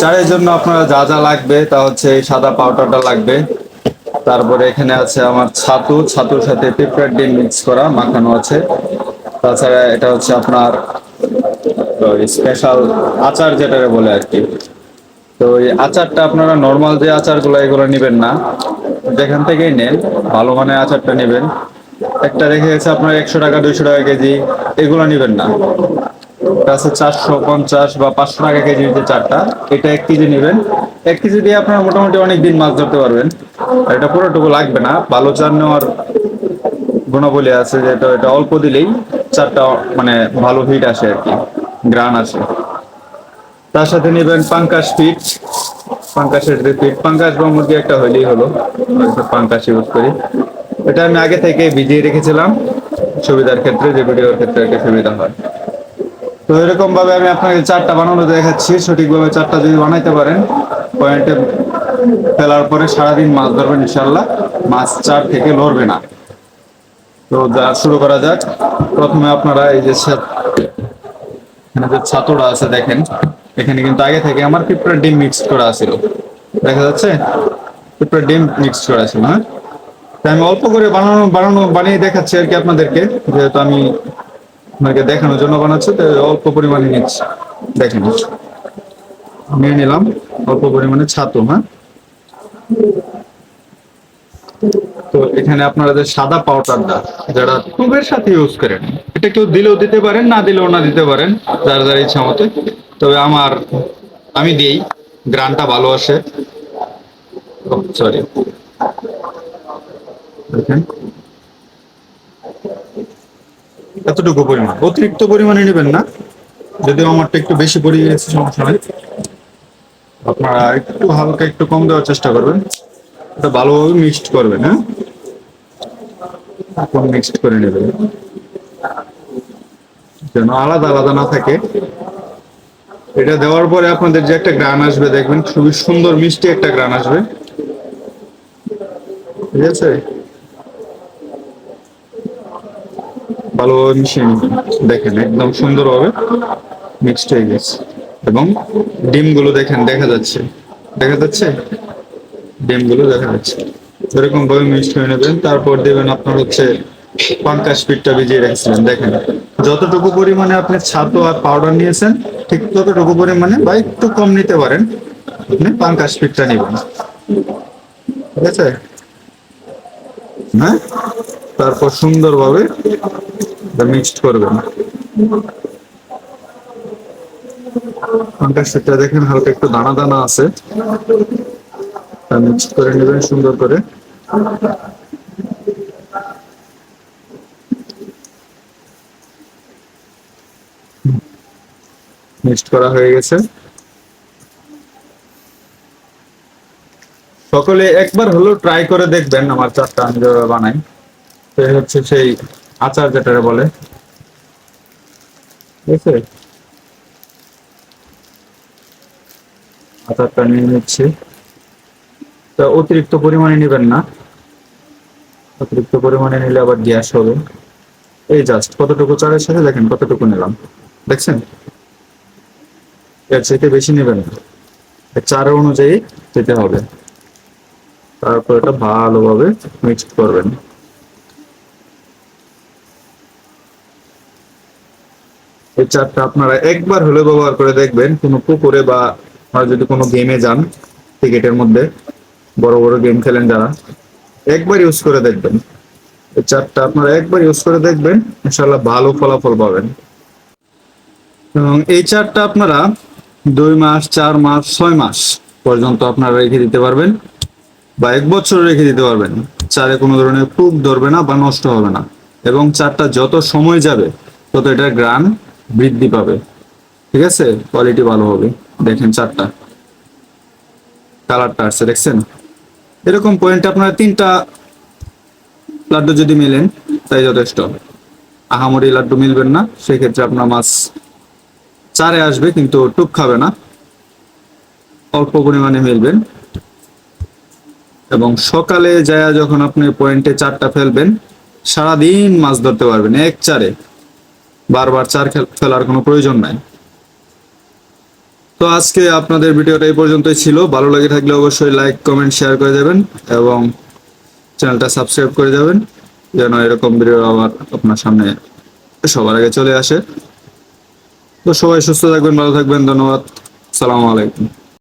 চারের জন্য আপনার যা যা লাগবে তা হচ্ছে এই সাদা পাউডারটা লাগবে। তারপরে এখানে আছে আমার ছাতুর সাথে পিঁপড়ার ডিম মিক্স করা মাখানো আছে। তাছাড়া এটা হচ্ছে আপনার স্পেশাল আচার যেটাকে বলে আর কি। তো এই আচারটা আপনারা নর্মাল যে আচারগুলো এগুলো নেবেন না, যেখান থেকেই নেন ভালো মানের আচারটা নেবেন। একটা রেখে গেছে আপনার 100 টাকা 200 টাকা কেজি, এগুলো নেবেন না। এটা আছে 450 বা 500 টাকা কেজি যে চারটা, এটা 1 কেজি নেবেন। 1 কেজি দিয়ে আপনারা মোটামুটি অনেক দিন মাছ ধরতে পারবেন। আর এটা পুরোটুকু লাগবে না, ভালো চার নেওয়ার গুণাবলী আছে যে এটা অল্প দিলেই চারটা মানে ভালো হিট আসে আর কি, গ্রান আসে। তার সাথে নেবেন পাঙ্কাশ ফিট, পাঙ্কাশের যে ফিট, পাঙ্কাশ বা মুরগি একটা হইলেই হলো, পাঙ্কাশ ইউজ করি। এটা আমি আগে থেকে ভিজিয়ে রেখেছিলাম সুবিধার ক্ষেত্রে, যে ভিডিওর ক্ষেত্রে একটা সুবিধা হয়। তো এরকম ভাবে আমি আপনাকে চারটা বানানো দেখাচ্ছি। সঠিকভাবে চারটা যদি বানাইতে পারেন, পয়েন্টে ফেলার পরে সারাদিন মাছ ধরবেন ইনশাল্লাহ, মাছ চার থেকে লড়বে না। তো যা শুরু করা যাক। প্রথমে আপনারা এই যে এখানে যে ছাতুটা আছে দেখেন, এখানে কিন্তু আগে থেকে আমার পিঁপড়ার ডিম মিক্সড করা ছিল, দেখা যাচ্ছে পিঁপড়ার ডিম মিক্সড করা ছিল। হ্যাঁ, তাই আমি অল্প করে বানিয়ে দেখাচ্ছি আর কি আপনাদেরকে, যেহেতু আমি আপনাকে দেখানোর জন্য বানাচ্ছি, তো অল্প পরিমাণে নিচ্ছি। দেখেন, নিয়ে নিলাম অল্প পরিমাণে ছাতু। হ্যাঁ, তো এখানে আপনারা যে সাদা পাউডারটা যারা টুবের সাথে ইউজ করেন, এটা কেউ দিলেও দিতে পারেন, না দিলেও না দিতে পারেন, যার যার ইচ্ছা মতে। তবে আমি দিই, গ্রানটা ভালো আসে। সরি, দেখেন এতটুকু পরিমাণ, অতিরিক্ত পরিমাণে নেবেন না। যদিও আমারটা একটু বেশি পড়ে গেছে, সমস্যা নাই। আপনারা একটু হালকা একটু কম দেওয়ার চেষ্টা করবেন। এটা ভালোভাবে মিক্সড করবেন। হ্যাঁ, এখন মিক্সড করে নেবেন যেন আলাদা আলাদা না থাকে। এটা দেওয়ার পরে আপনাদের যে একটা গ্রান আসবে, দেখবেন খুবই সুন্দর মিষ্টি একটা গ্রান আসবে। ঠিক আছে, ভালোভাবে মিশিয়ে নিবেন। দেখেন একদম সুন্দরভাবে মিক্সড হয়ে গেছে। এবং ডিমগুলো দেখেন, দেখা যাচ্ছে ডিমগুলো দেখা যাচ্ছে। এরকম ভাবে মিক্সড হয়ে নেবেন। তারপর দেবেন আপনার হচ্ছে পাঙ্কাশ পিঠটা ভিজিয়ে রেখেছিলেন। দেখেন যতটুকু পরিমাণে আপনি ছাতু আর পাউডার নিয়েছেন, ঠিক ততটুকু পরিমাণে বা একটু কম নিতে পারেন, আপনি পাঙ্কাশ পিঠটা নেবেন। ঠিক আছে, হ্যাঁ, তারপর সুন্দরভাবে মিক্সড করবেন। পাঙ্কাশ পিঠটা দেখেন হালকা একটু দানা দানা আছে, মিক্সড করে নেবেন সুন্দর করে। মিক্সড করা হয়ে গেছে। সকলে একবার হলেও ট্রাই করে দেখবেন আমার চারটা আমি যেভাবে বানাই। তো এই হচ্ছে সেই আচার যেটা বলে। ঠিক আছে, আচারটা নিয়ে নিচ্ছি। তা অতিরিক্ত পরিমাণে নেবেন না, অতিরিক্ত পরিমাণে নিলে আবার গ্যাস হবে। এই জাস্ট কতটুকু চারের সাথে দেখেন কতটুকু নিলাম, দেখছেন? এর চাইতে বেশি নেবেন না, চার অনুযায়ী যেতে হবে। তারপর এটা ভালোভাবে মিক্সড করবেন। এই চারটা আপনারা একবার হলে ব্যবহার করে দেখবেন, কোনো পুকুরে বা আপনারা যদি কোনো গেমে যান, ক্রিকেটের মধ্যে বড় বড় গেম খেলেন যারা, একবার ইউজ করে দেখবেন। এই চারটা আপনারা একবার ইউজ করে দেখবেন, ইনশাল্লাহ ভালো ফলাফল পাবেন। এবং এই চারটা আপনারা 2 মাস 4 মাস 6 মাস পর্যন্ত আপনারা রেখে দিতে পারবেন, বা 1 বছর রেখে দিতে পারবেন। চারে কোনো ধরনের পোক ধরবে না বা নষ্ট হবে না। এবং চারটা যত সময় যাবে তত এটার গ্রান বৃদ্ধি পাবে। ঠিক আছে, কোয়ালিটি ভালো হবে। দেখেন চারটা কালারটা আসছে, দেখছেন? এরকম পয়েন্ট আপনারা 3টা লাড্ডু যদি মিলেন তাই যথেষ্ট। আহামরি লাড্ডু মিলবেন না, সেক্ষেত্রে আপনার মাছ চারে আসবে কিন্তু টুক খাবে না, অল্প পরিমাণে মিলবেন। এবং সকালে যায় যখন আপনি পয়েন্টে চারটা ফেলবেন, সারাদিন মাছ ধরতে পারবেন এক চারে, বারবার চার ফেলার কোনো প্রয়োজন নাই। তো আজকে আপনাদের ভিডিওটা এই পর্যন্তই ছিল। ভালো লেগে থাকলে অবশ্যই লাইক কমেন্ট শেয়ার করে যাবেন এবং চ্যানেলটা সাবস্ক্রাইব করে যাবেন, যেন এরকম ভিডিও আবার আপনার সামনে সবার আগে চলে আসে। তো সবাই সুস্থ থাকবেন, ভালো থাকবেন, ধন্যবাদ, সালামু আলাইকুম।